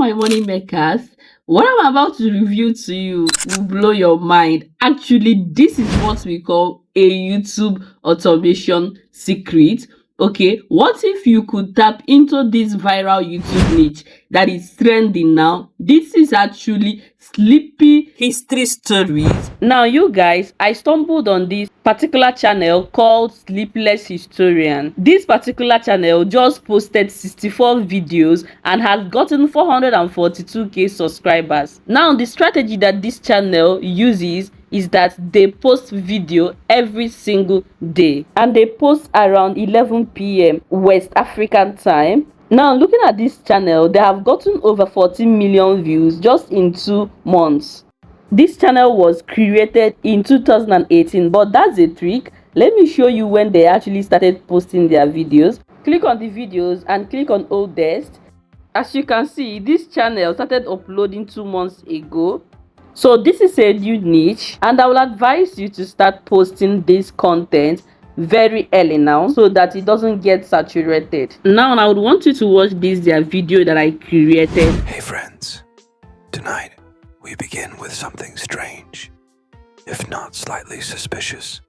my money makers, what I'm about to review to you will blow your mind. Actually, this is what we call a YouTube automation secret. Okay, what if you could tap into this viral YouTube niche that is trending now? This is actually sleepy history stories. Now, you guys, I stumbled on this particular channel called Sleepless Historian. This particular channel just posted 64 videos and has gotten 442k subscribers. Now, the strategy that this channel uses is that they post video every single day, and they post around 11 p.m. West African time. Now, looking at this channel, they have gotten over 14 million views just in 2 months. This channel was created in 2018, but that's a trick. Let me show you when they actually started posting their videos. Click on the videos and click on oldest. As you can see, this channel started uploading 2 months ago. So this is a new niche, and I will advise you to start posting this content very early now so that it doesn't get saturated. Now I would want you to watch their video that I created. Hey friends, tonight we begin with something strange, if not slightly suspicious.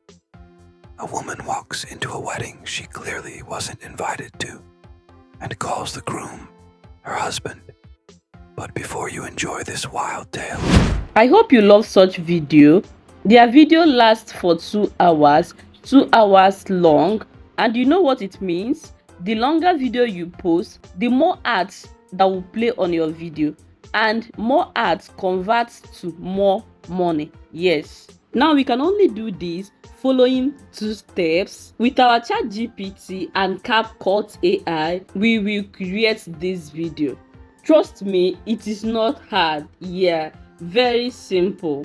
A woman walks into a wedding she clearly wasn't invited to and calls the groom her husband. But before you enjoy this wild tale, I hope you love such video. Their video lasts for 2 hours, 2 hours long, and you know what it means? The longer video you post, the more ads that will play on your video, and more ads converts to more money. Yes. Now we can only do this following 2 steps. With our ChatGPT and CapCut AI, we will create this video. Trust me, it is not hard. Yeah, very simple.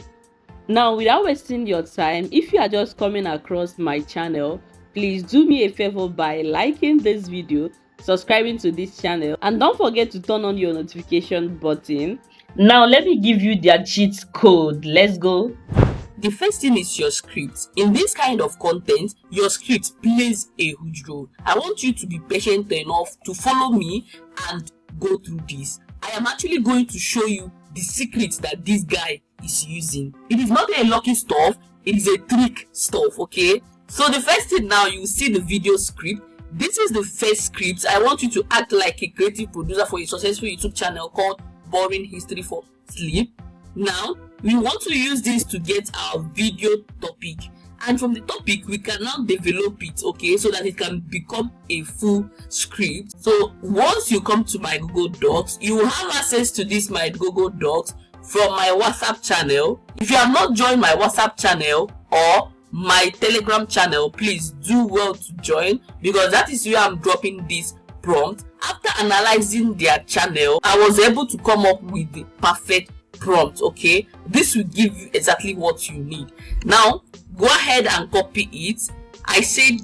Now, without wasting your time, if you are just coming across my channel, please do me a favor by liking this video, subscribing to this channel, and don't forget to turn on your notification button. Now let me give you their cheat code. Let's go. The first thing is your script. In this kind of content, your script plays a huge role. I want you to be patient enough to follow me and go through this. I am actually going to show you the secrets that this guy is using. It is not a lucky stuff, it is a trick stuff. Okay, so the first thing, now you see the video script. This is the first script. I want you to act like a creative producer for a successful YouTube channel called Boring History for Sleep. Now we want to use this to get our video topic, and from the topic we can now develop it, okay, so that it can become a full script. So once you come to my Google Docs, you will have access to this my Google Docs from my WhatsApp channel. If you have not joined my WhatsApp channel or my Telegram channel, please do well to join, because that is where I'm dropping this prompt. After analyzing their channel, I was able to come up with the perfect prompt. Okay, this will give you exactly what you need. Now go ahead and copy it. I said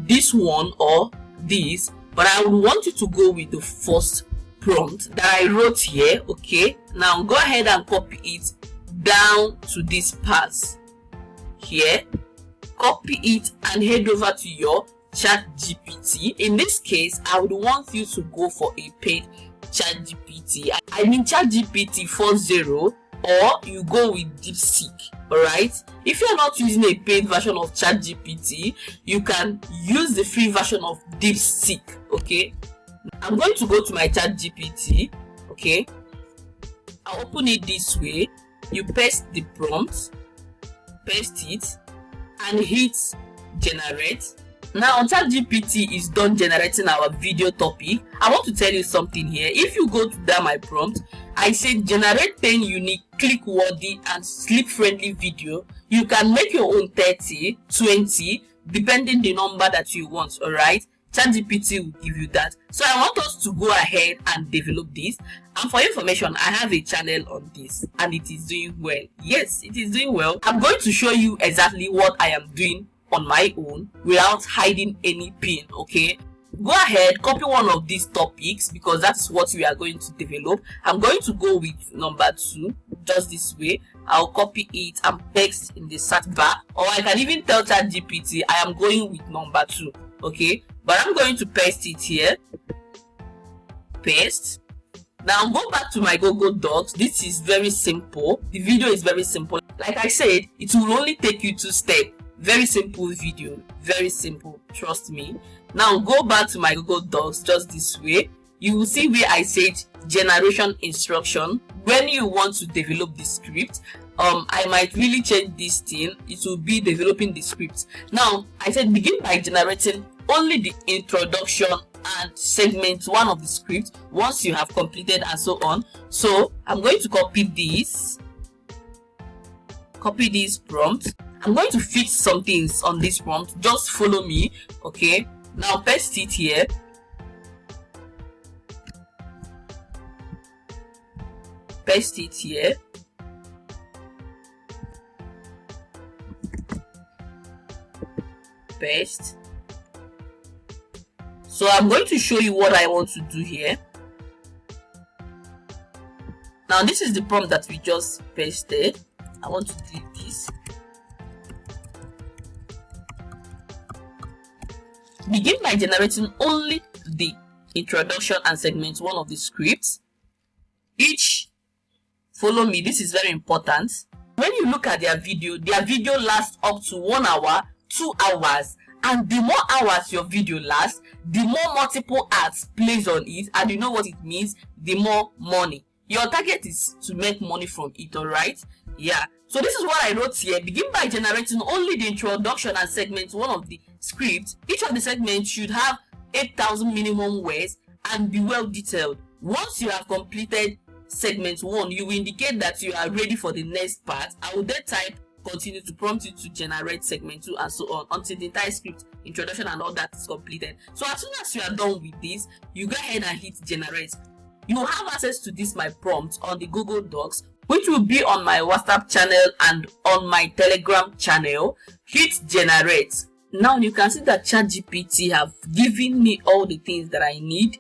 this one or this, but I would want you to go with the first prompt that I wrote here. Okay, now go ahead and copy it down to this part here. Copy it and head over to your ChatGPT. In this case, I would want you to go for a paid ChatGPT. I mean ChatGPT 4.0, or you go with DeepSeek. Alright, if you're not using a paid version of ChatGPT, you can use the free version of DeepSeek. Okay, I'm going to go to my ChatGPT. Okay, I'll open it this way. You paste the prompt, paste it, and hit generate. Now ChatGPT is done generating our video topic. I want to tell you something here. If you go to that my prompt, I said generate 10 unique, click-worthy and sleep-friendly video. You can make your own 30, 20, depending the number that you want. Alright, ChatGPT will give you that. So I want us to go ahead and develop this. And for information, I have a channel on this, and it is doing well. Yes, it is doing well. I'm going to show you exactly what I am doing on my own without hiding any pin. Okay, go ahead, copy one of these topics, because that's what we are going to develop. I'm going to go with number 2, just this way. I'll copy it and paste in the search bar, or I can even tell ChatGPT I am going with number 2. Okay, but I'm going to paste it here. Paste. Now go back to my Google Docs. This is very simple. The video is very simple. Like I said, it will only take you 2 steps. Very simple video, very simple, trust me. Now go back to my Google Docs just this way. You will see where I said generation instruction. When you want to develop the script, I might really change this thing. It will be developing the script. Now I said begin by generating only the introduction and segment 1 of the script once you have completed and so on. So I'm going to copy this prompt. I'm going to fix some things on this prompt. Just follow me. Okay, now paste it here. Paste it here. Paste. So I'm going to show you what I want to do here. Now this is the prompt that we just pasted. I want to delete this. Begin by generating only the introduction and segment 1 of the script. Follow me, this is very important. When you look at their video lasts up to 1 hour, 2 hours, and the more hours your video lasts, the more multiple ads plays on it, and you know what it means, the more money. Your target is to make money from it, alright? Yeah. So this is what I wrote here. Begin by generating only the introduction and segment 1 of the script. Each of the segments should have 8,000 minimum words and be well detailed. Once you have completed segment 1, you will indicate that you are ready for the next part. I will then type continue to prompt you to generate segment 2 and so on until the entire script, introduction and all that is completed. So as soon as you are done with this, you go ahead and hit generate. You have access to this my prompt on the Google Docs, which will be on my WhatsApp channel and on my Telegram channel. Hit generate. Now you can see that ChatGPT have given me all the things that I need.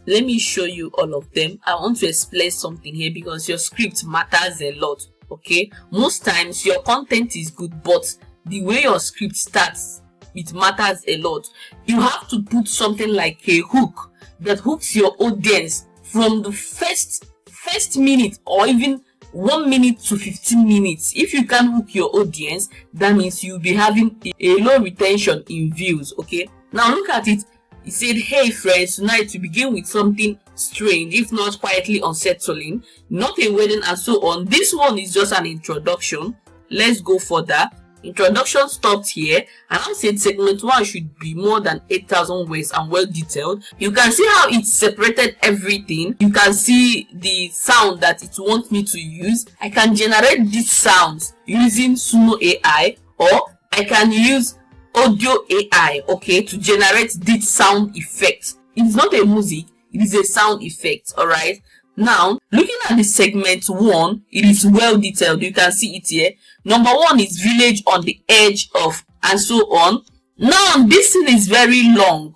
Let me show you all of them. I want to explain something here because your script matters a lot. Okay, most times your content is good, but the way your script starts, it matters a lot. You have to put something like a hook that hooks your audience from the first minute or even 1 minute to 15 minutes. If you can hook your audience, that means you'll be having a low retention in views. Okay, now look at it. He said, hey friends, tonight we begin with something strange, if not quietly unsettling, not a wedding and so on. This one is just an introduction. Let's go further. Introduction stopped here, and I said segment 1 should be more than 8,000 words and well detailed. You can see how it separated everything. You can see the sound that it wants me to use. I can generate these sounds using Suno AI, or I can use Audio AI, okay, to generate this sound effect. It's not a music, it is a sound effect. All right, now looking at the segment 1, it is well detailed. You can see it here. Number 1 is village on the edge of and so on. Now this thing is very long.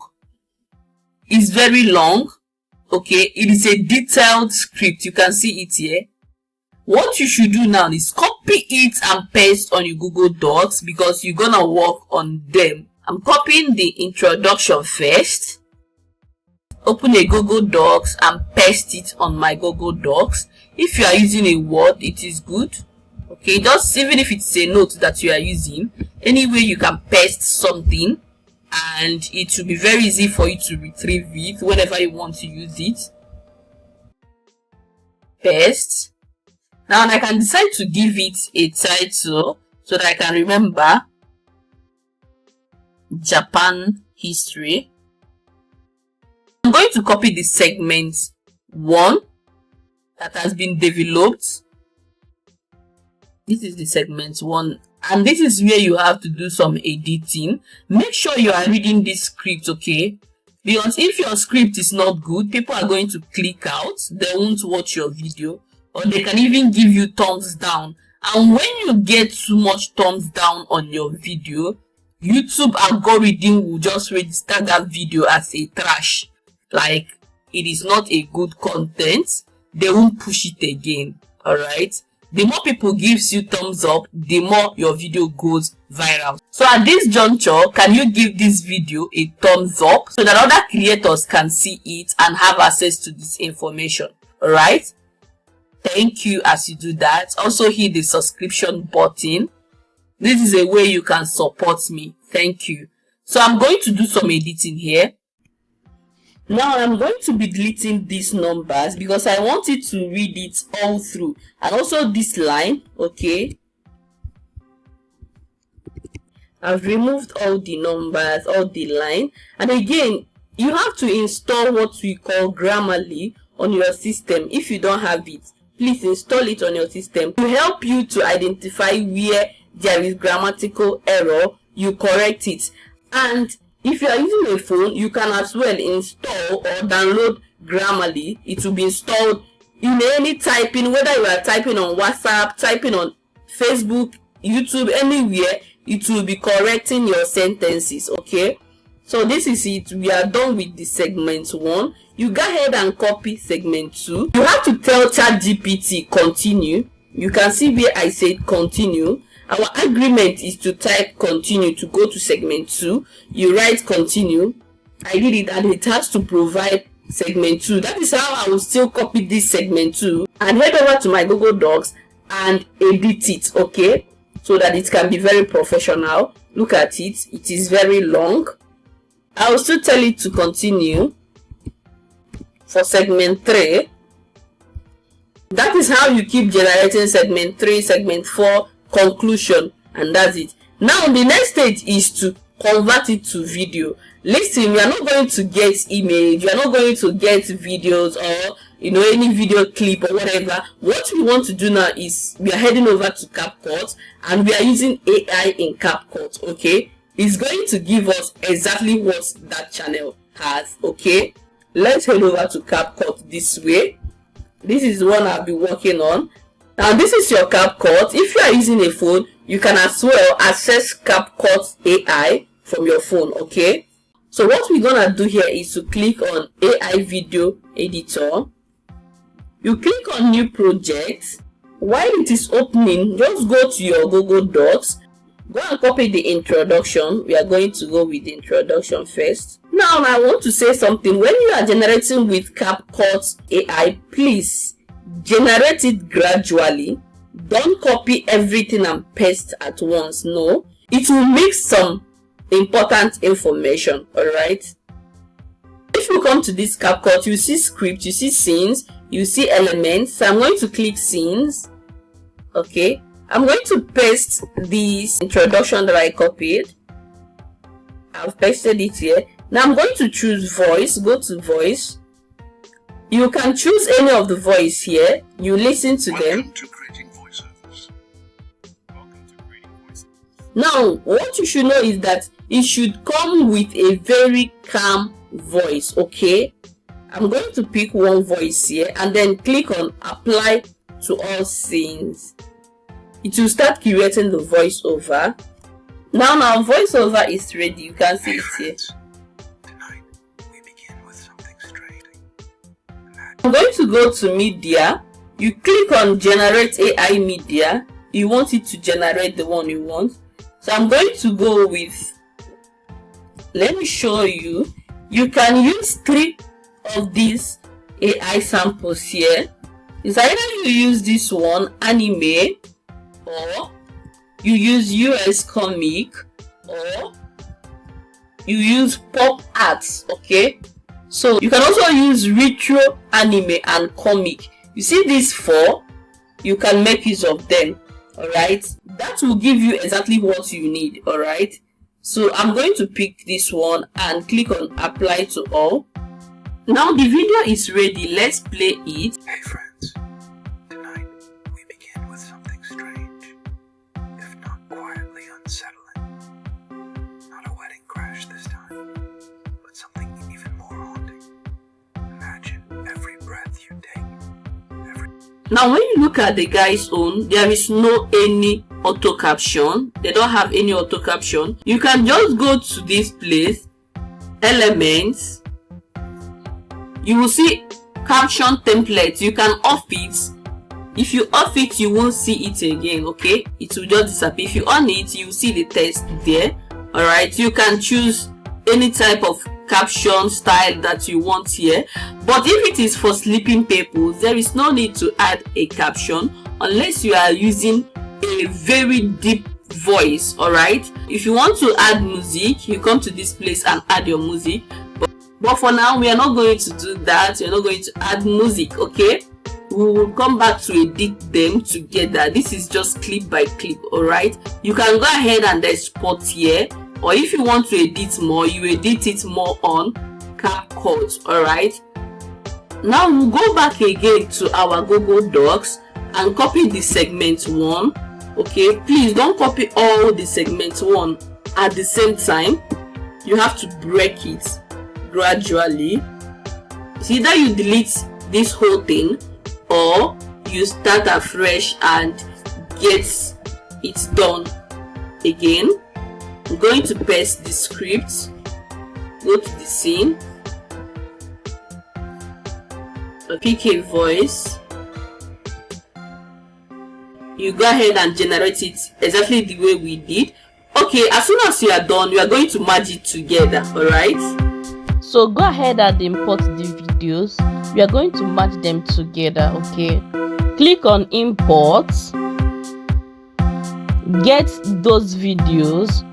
It's very long. Okay, it is a detailed script. You can see it here. What you should do now is copy it and paste on your Google Docs because you're gonna work on them. I'm copying the introduction first. Open a Google Docs and paste it on my Google Docs. If you are using a Word, it is good. Okay, just even if it's a note that you are using, anyway you can paste something and it will be very easy for you to retrieve it whenever you want to use it. Paste. Now I can decide to give it a title so that I can remember Japan history. I'm going to copy the segment 1 that has been developed. This is the segment 1, and this is where you have to do some editing. Make sure you are reading this script, okay? Because if your script is not good, people are going to click out. They won't watch your video, or they can even give you thumbs down. And when you get too much thumbs down on your video, YouTube algorithm will just register that video as a trash, like it is not a good content. They won't push it again. All right, the more people gives you thumbs up, the more your video goes viral. So at this juncture, can you give this video a thumbs up so that other creators can see it and have access to this information? All right, thank you. As you do that, also hit the subscription button. This is a way you can support me. Thank you. So I'm going to do some editing here. Now I'm going to be deleting these numbers because I want it to read it all through, and also this line. Okay, I've removed all the numbers, all the line, and again you have to install what we call Grammarly on your system. If you don't have it, please install it on your system to help you to identify where there is grammatical error. You correct it. And if you are using a phone, you can as well install or download Grammarly. It will be installed in any typing, whether you are typing on WhatsApp, typing on Facebook, YouTube, anywhere, it will be correcting your sentences. Okay, so this is it. We are done with the segment 1. You go ahead and copy segment 2. You have to tell ChatGPT continue. You can see where I said continue. Our agreement is to type continue to go to segment 2. You write continue. I did it, and it has to provide segment 2. That is how I will still copy this segment 2 and head over to my Google Docs and edit it. Okay, so that it can be very professional. Look at it. It is very long. I will still tell it to continue for segment 3. That is how you keep generating segment 3, segment 4, conclusion, and that's it. Now the next stage is to convert it to video. Listen, we are not going to get image, we are not going to get videos or any video clip or whatever. What we want to do now is we are heading over to CapCut, and we are using AI in CapCut. Okay, it's going to give us exactly what that channel has. Okay, let's head over to CapCut this way. This is the one I'll be working on. Now this is your CapCut. If you are using a phone, you can as well access CapCut AI from your phone. Okay, so what we're gonna do here is to click on AI video editor. You click on new project. While it is opening, just go to your Google Docs, go and copy the introduction. We are going to go with the introduction first. Now I want to say something. When you are generating with CapCut AI, please generate it gradually. Don't copy everything and paste at once. No, it will mix some important information. All right, if you come to this CapCut, you see script, you see scenes, you see elements. So I'm going to click scenes. Okay, I'm going to paste this introduction that I copied. I've pasted it here. Now I'm going to choose voice. Go to voice. You can choose any of the voice here. You listen to them. To creating voiceovers. Welcome to creating voiceovers. Now, what you should know is that it should come with a very calm voice. Okay, I'm going to pick one voice here and then click on apply to all scenes. It will start creating the voiceover. Now voiceover is ready. You can see it here. Tonight we begin with something strange. I'm going to go to media. You click on generate AI media. You want it to generate the one you want. So I'm going to go with, let me show you. You can use 3 of these AI samples here. It's either you use this one, anime, or you use US comic, or you use pop arts. Okay, so you can also use retro, anime, and comic. You see these 4, you can make use of them. All right, that will give you exactly what you need. All right, so I'm going to pick this one and click on apply to all. Now the video is ready. Let's play it. Hey friends, tonight we begin with something strange, if not quietly unsettling. Not a wedding crash this time, but something even more haunting. Imagine every breath you take. Now when you look at the guy's own, there is no any auto caption. They don't have any auto caption. You can just go to this place, elements. You will see caption template. You can off it. If you off it, you won't see it again. Okay, it will just disappear. If you on it, you will see the text there. All right, you can choose any type of caption style that you want here. But if it is for sleeping purpose, there is no need to add a caption unless you are using a very deep voice. All right, if you want to add music, you come to this place and add your music, but for now we are not going to do that. We are not going to add music. Okay, we will come back to edit them together. This is just clip by clip. All right, you can go ahead and export here, or if you want to edit more, you edit it more on CapCut. All right, now we'll go back again to our Google Docs and copy the segment 1. Okay, please don't copy all the segment 1 at the same time. You have to break it gradually. It's either you delete this whole thing or you start afresh and get it done again. I'm going to paste the script, go to the scene, pick a voice. You go ahead and generate it exactly the way we did. Okay, as soon as you are done, you are going to merge it together. All right, so go ahead and import the videos. We are going to merge them together. Okay, click on import, get those videos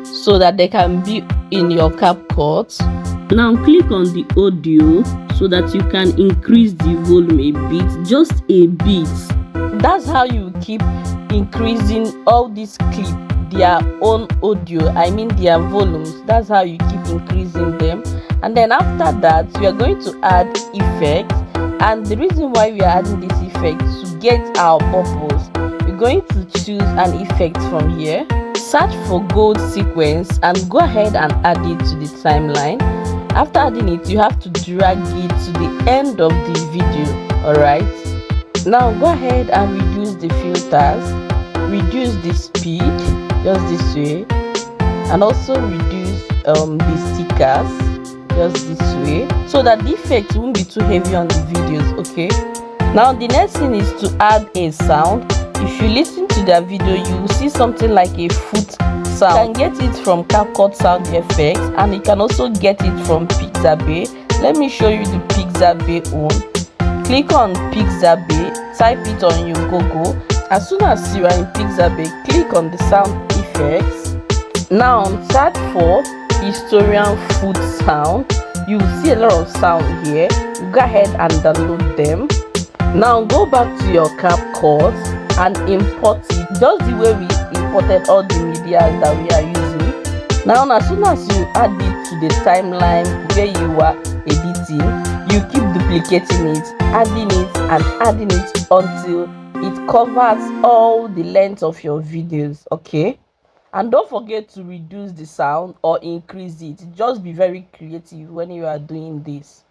so that they can be in your CapCut. Now click on the audio so that you can increase the volume a bit, just a bit. That's how you keep increasing all these clips, their own audio, I mean their volumes. That's how you keep increasing them. And then after that, we are going to add effects. And the reason why we are adding this effect is to get our bubbles. We're going to choose an effect from here, search for gold sequence, and go ahead and add it to the timeline. After adding it, you have to drag it to the end of the video. All right, now go ahead and reduce the filters, reduce the speed just this way, and also reduce the stickers just this way, so that the effect won't be too heavy on the videos. Okay, now the next thing is to add a sound. If you listen to the video, you will see something like a foot sound. You can get it from CapCut sound effects, and you can also get it from Pixabay. Let me show you the Pixabay one. Click on Pixabay, type it on your Google. As soon as you are in Pixabay, click on the sound effects. Now search for Historian foot sound. You will see a lot of sound here. Go ahead and download them. Now go back to your CapCut and import it just the way we imported all the media that we are using. Now as soon as you add it to the timeline where you are editing, you keep duplicating it, adding it and adding it until it covers all the length of your videos. Okay, and don't forget to reduce the sound or increase it. Just be very creative when you are doing this.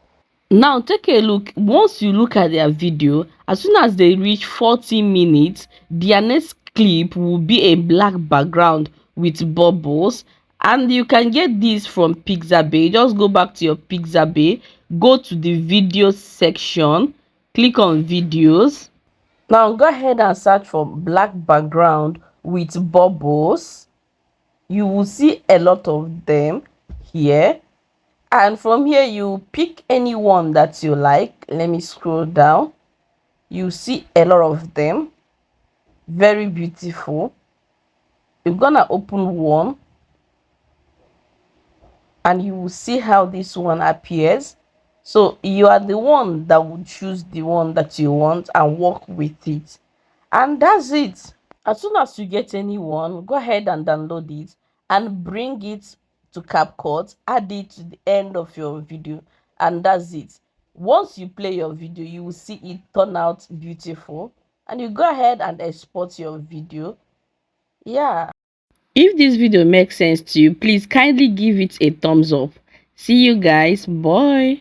Now take a look. Once you look at their video, as soon as they reach 40 minutes, their next clip will be a black background with bubbles, and you can get this from Pixabay. Just go back to your Pixabay, go to the video section, click on videos. Now go ahead and search for black background with bubbles. You will see a lot of them here, and from here you pick any one that you like. Let me scroll down. You see a lot of them, very beautiful. You're gonna open one and you will see how this one appears. So you are the one that will choose the one that you want and work with it, and that's it. As soon as you get any one, go ahead and download it and bring it to CapCut, add it to the end of your video, and that's it. Once you play your video, you will see it turn out beautiful, and you go ahead and export your video. Yeah, if this video makes sense to you, please kindly give it a thumbs up. See you guys. Bye.